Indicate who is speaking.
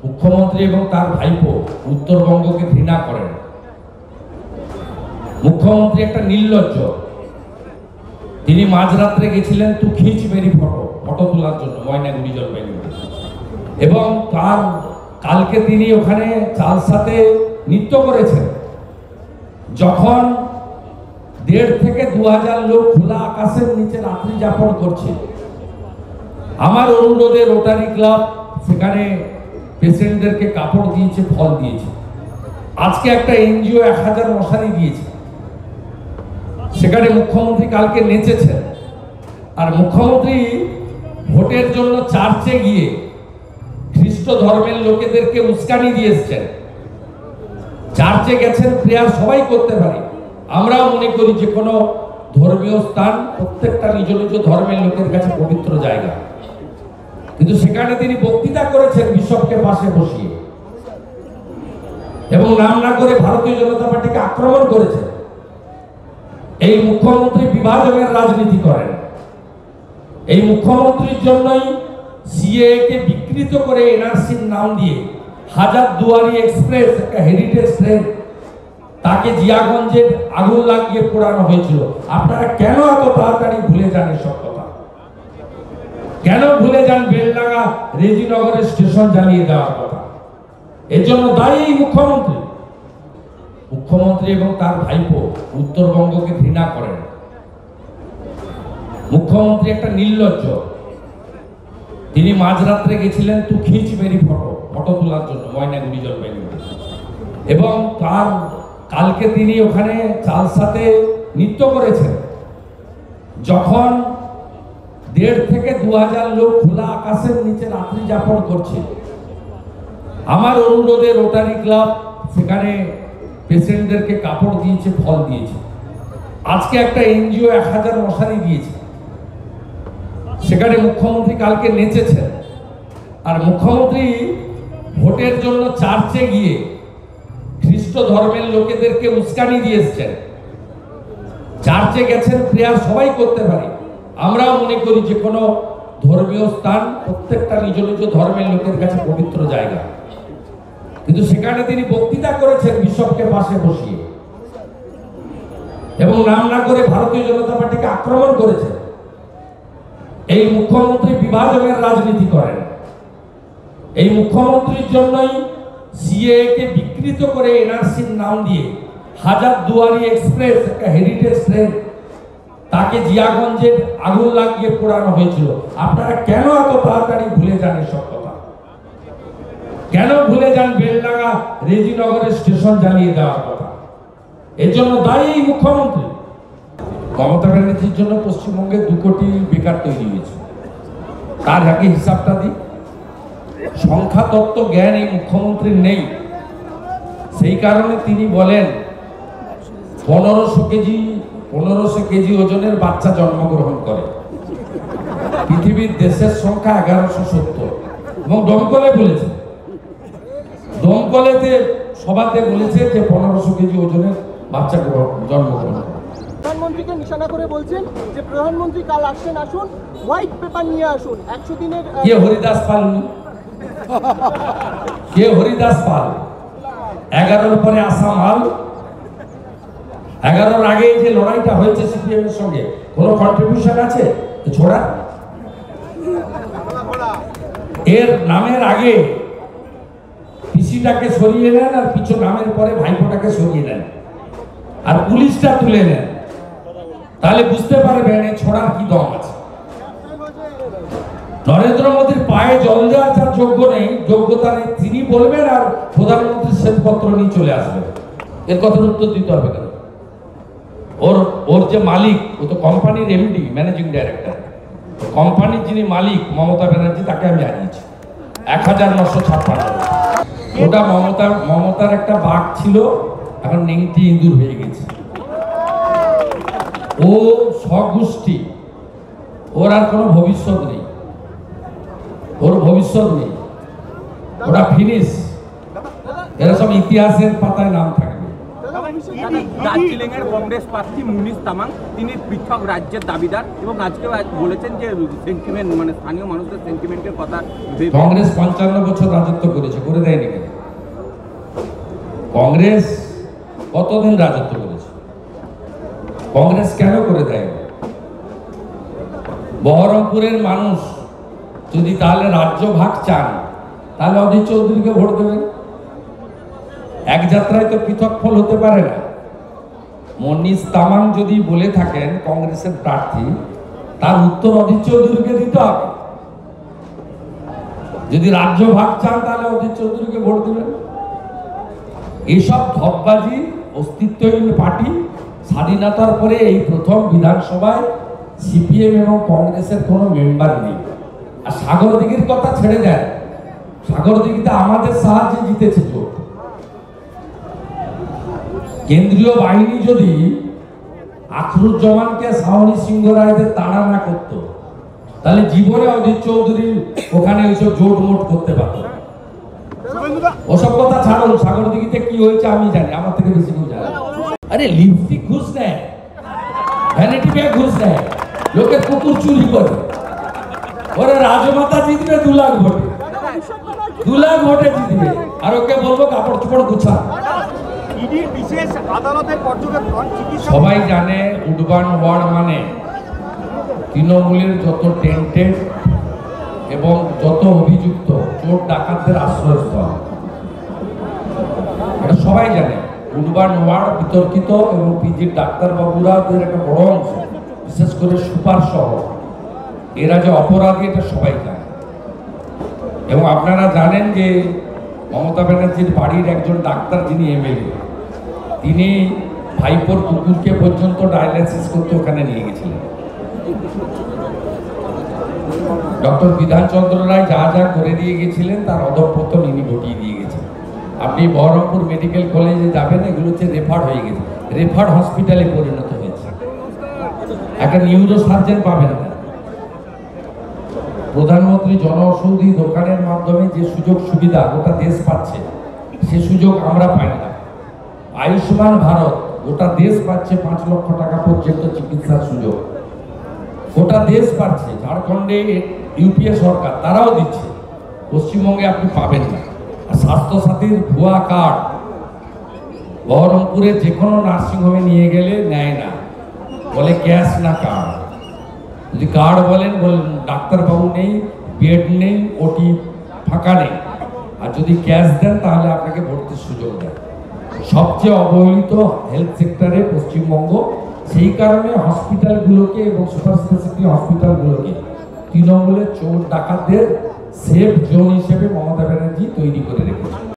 Speaker 1: মুখ্যমন্ত্রী এবং তার ভাইপো উত্তরবঙ্গকে ঘৃণা করেন। মুখ্যমন্ত্রী একটা নির্লজ্জ। তিনি মাঝরাত্রে গেছিলেন তো খিচ মেরি ফটো তোলার জন্য ময়নাগুড়ি জলপাইগুড়ি, এবং তার কালকে তিনি ওখানে চালসাতে নৃত্য করেছেন। যখন 1,500 থেকে 2,000 লোক খোলা আকাশের নিচে রাত্রি যাপন করছে, আমার অনুরোধে রোটারি ক্লাব সেখানে পেশেন্টদেরকে কাপড় দিয়েছে, ফল দিয়েছে। আজকে একটা এনজিও 1000 মশারি দিয়েছে। সেখানে মুখ্যমন্ত্রী কালকে নেচেছেন। আর মুখ্যমন্ত্রী ভোটের জন্য চার্চে গিয়ে খ্রিস্ট ধর্মের লোকেদেরকে উস্কানি দিয়ে এসছেন। চার্চে গেছেন, প্রেয়ার সবাই করতে পারে। আমরাও মনে করি যে কোনো ধর্মীয় স্থান প্রত্যেকটা নিজ নিজ ধর্মের লোকের কাছে পবিত্র জায়গা, কিন্তু সেখানে তিনি বক্তৃতা করেছেন বিশপকে পাশে বসিয়ে, এবং নাম না করে ভারতীয় জনতা পার্টিকে আক্রমণ করেছেন। এই মুখ্যমন্ত্রী বিভাজনের রাজনীতি করেন। এই মুখ্যমন্ত্রীর জন্যই সিএএ কে বিকৃত করে এনআরসির নাম দিয়ে হাজারদুয়ারি এক্সপ্রেস, একটা হেরিটেজ ট্রেন, তাকে জিয়াগঞ্জে আগুন লাগিয়ে পোড়ানো হয়েছিল। আপনারা কেন এত তাড়াতাড়ি ভুলে যান এসব কথা? কেন ভুলে যান বেলডাঙ্গা রেজিনগরের স্টেশন জ্বালিয়ে দেওয়ার কথা? এর জন্য দায়ী এই মুখ্যমন্ত্রী। মুখ্যমন্ত্রী এবং তার ভাইপো উত্তরবঙ্গকে ঘৃণা করেন। মুখ্যমন্ত্রী একটা নির্লজ্জ। তিনি মাঝরাত্রে গেছিলেন তো খিচ মেরি ফটো তোলার জন্য ময়নাগুড়ি জলপাইগুড়ি, এবং তার কালকে তিনি ওখানে চালসাতে নৃত্য করেছেন। যখন 1,500 থেকে 2,000 লোক খোলা আকাশের নিচে রাত্রি যাপন করছে, আমার অনুরোধে রোটারি ক্লাব সেখানে পেশেন্টদেরকে কাপড় দিয়েছে, ফল দিয়েছে। আজকে একটা এনজিও 1000 মশারি দিয়েছে। সেখানে মুখ্যমন্ত্রী কালকে নেচেছেন। আর মুখ্যমন্ত্রী ভোটের জন্য চার্চে গিয়ে খ্রিস্ট ধর্মের লোকেদেরকে উস্কানি দিয়ে এসছেন। চার্চে গেছেন, প্রেয়ার সবাই করতে পারে। আমরাও মনে করি যে কোনো ধর্মীয় স্থান প্রত্যেকটা নিজ নিজ ধর্মের লোকের কাছে পবিত্র জায়গা, কিন্তু সেখানে তিনি বক্তৃতা করেছেন বিশপকে পাশে বসিয়ে, এবং নাম না করে ভারতীয় জনতা পার্টিকে আক্রমণ করেছেন। এই মুখ্যমন্ত্রী বিভাজনের রাজনীতি করেন। এই মুখ্যমন্ত্রীর জন্যই সিএএ কে বিকৃত করে এনআরসির নাম দিয়ে হাজারদুয়ারি এক্সপ্রেস, একটা হেরিটেজ ট্রেন, তাকে জিয়াগঞ্জে আগুন লাগিয়ে পোড়ানো হয়েছিল। আপনারা কেন এত তাড়াতাড়ি ভুলে যান এসব কথা? কেন ভুলে যান বেলডাঙ্গা রেজিনগরের স্টেশন জ্বালিয়ে দেওয়ার কথা? এর জন্য দায়ী এই মুখ্যমন্ত্রী। মমতা ব্যানার্জির জন্য পশ্চিমবঙ্গে 2 কোটি বেকার তৈরি হয়েছে। তার আগে হিসাবটা দিই। সংখ্যা তত্ত্ব জ্ঞান এই মুখ্যমন্ত্রীর নেই। সেই কারণে তিনি বলেন 1500 কেজি ওজনের বাচ্চা জন্মগ্রহণ করে। পৃথিবীর দেশের সংখ্যা 1170, এবং দমকলে বলেছে, দমকলেতে সভাতে বলেছে যে 1500 কেজি ওজনের বাচ্চা জন্মগ্রহণ করে।
Speaker 2: প্রধানমন্ত্রীকে নিশানা করে বলছেন যে প্রধানমন্ত্রী কাল আসছেন, আসুন হোয়াইট পেপার নিয়ে আসুন 100 দিনের।
Speaker 1: কে হরিদাস পাল? কে হরিদাস পাল? 11-র পরে আসা মাল। 11-র আগে যে লড়াইটা হয়েছে সিপিএম এর সঙ্গে, কোনো কন্ট্রিবিউশন আছে? ছোড়া। এর নামের আগে পিসিটাকে সরিয়ে নেন, আর পিছু নামের পরে ভাইপোটাকে সরিয়ে নেন, আর পুলিশটা তুলে নেন। তাহলে বুঝতে পারবেন এই ছোড়ার কি দম আছে। নরেন্দ্র মোদীর পায়ে জল দেওয়ার যার যোগ্যতা নেই, তিনি বলবেন আর প্রধানমন্ত্রীর শ্বেতপত্র নিয়ে চলে আসবেন। এর কথার উত্তর দিতে হবে কেন? ওর যে মালিক, ও তো কোম্পানির এমডি, ম্যানেজিং ডাইরেক্টর। কোম্পানির যিনি মালিক মমতা ব্যানার্জি, তাকে আমি হারিয়েছি 1956। ওটা মমতার একটা বাঘ ছিল, এখন নেংটি ইঁদুর হয়ে গেছে। ও স্বগোষ্ঠী, ওর আর কোনো ভবিষ্যৎ নেই। ওর ভবিষ্যৎ নেই, ওটা ফিনিশ। এরা সব ইতিহাসের পাতায় নাম থাকবে।
Speaker 3: দার্জিলিং এর কংগ্রেস প্রার্থী মুনিশ তামাং, তিনি পৃথক রাজ্যের দাবিদার, এবং আজকে বলেছেন যে সেন্টিমেন্ট, মানে স্থানীয় মানুষদের সেন্টিমেন্টের কথা।
Speaker 1: কংগ্রেস 55 বছর রাজত্ব করেছে, করে কংগ্রেস কতদিন রাজত্ব করেছে? কংগ্রেস কেন করে দেয়? বহরমপুরের মানুষ যদি তাহলে রাজ্য ভাগ চান, তাহলে অধীর চৌধুরীকে ভোট দেবেন। এক যাত্রায় তো পৃথক ফল হতে পারে না। মনীষ তামাং যদি বলে থাকেন কংগ্রেসের প্রার্থী, তার উত্তর অধীর চৌধুরীকে দিতে হবে। যদি রাজ্য ভাগ চান তাহলে অধীর চৌধুরীকে ভোট দেবেন। এইসব ধপবাজি, অস্তিত্বহীন পার্টি। স্বাধীনতার পরে এই প্রথম বিধানসভায় সিপিএম এবং কংগ্রেসের কোনো মেম্বার নেই। আর সাগরদিঘির কথা ছেড়ে দেন, সাগরদিঘিতে আমাদের সাহায্যে জিতেছে জোট। কেন্দ্রীয় বাহিনী যদি আখরুজ্জামানকে সাহনী সিংহ রায়দের তাড়া না করতো, তাহলে জীবনে অধীর চৌধুরী ওখানে ওইসব জোট মোট করতে পারত। ওসব কথা ছাড়ুন, সাগরদিঘিতে কি হয়েছে আমি জানি, আমার থেকে বেশি কেউ জানে। আরে লিপস্টিক ঘুষ নেয়, ভ্যানিটি ব্যাগ ঘুষ নেয়, লোকের কুকুর চুরি করে। ওরা রাজমাতা জিতবে 2 লাখ ভোটে, 2 লাখ ভোটে জিতবে। আর ওকে বলবো কাপড় চোপড় গুছা। সবাই জানে উডবান ওয়ার্ড মানে তৃণমূলের যত টেন্টেড এবং যত অভিযুক্ত চোর ডাকাতদের আশ্রয়স্থল। এটা সবাই জানে। উডবান ওয়ার্ড বিতর্কিত এবং পিজির ডাক্তারবাবুরা একটা বড় অংশ, বিশেষ করে সুপার সহ এরা যে অপরাধী, এটা সবাই জানে। এবং আপনারা জানেন যে মমতা ব্যানার্জির বাড়ির একজন ডাক্তার, যিনি এমএলএ, তিনি ভাইপোর কুকুরকে পর্যন্ত ডায়ালাইসিস করতে ওখানে নিয়ে গেছিলেন। ডক্টর বিধানচন্দ্র রায় যা যা করে দিয়ে গেছিলেন তার অধঃপতন ইনি ঘটিয়ে দিয়ে গেছেন। আপনি বহরমপুর মেডিকেল কলেজে যাবেন, এগুলো হচ্ছে রেফার্ড হয়ে গেছে, রেফার্ড হসপিটালে পরিণত হয়েছে। একটা নিউরো সার্জন পাবেন না। প্রধানমন্ত্রী জনঔষধি দোকানের মাধ্যমে যে সুযোগ সুবিধা গোটা দেশ পাচ্ছে, সে সুযোগ আমরা পাই না। আয়ুষ্মান ভারত গোটা দেশ পাচ্ছে 5 লক্ষ টাকা পর্যন্ত চিকিৎসার সুযোগ, গোটা দেশ পাচ্ছে। ঝাড়খণ্ডে ইউপিএ সরকার তারাও দিচ্ছে, পশ্চিমবঙ্গে আপনি পাবেন না। আর স্বাস্থ্যসাথীর ভুয়া কার্ড বহরমপুরে যে কোনো নার্সিংহোমে নিয়ে গেলে নেয় না, বলে ক্যাশ না কার্ড। যদি কার্ড বলেন ডাক্তারবাবু নেই, বেড নেই, ওটি ফাঁকা নেই। আর যদি ক্যাশ দেন তাহলে আপনাকে ভর্তির সুযোগ দেয়। সবচেয়ে অবহেলিত হেলথ সেক্টরে পশ্চিমবঙ্গ। সেই কারণে হসপিটালগুলোকে এবং সুপার স্পেশালিটি হসপিটালগুলোকে তৃণমূলের চোর ডাকাতদের সেফ জোন হিসেবে মমতা ব্যানার্জি তৈরি করে রেখেছে।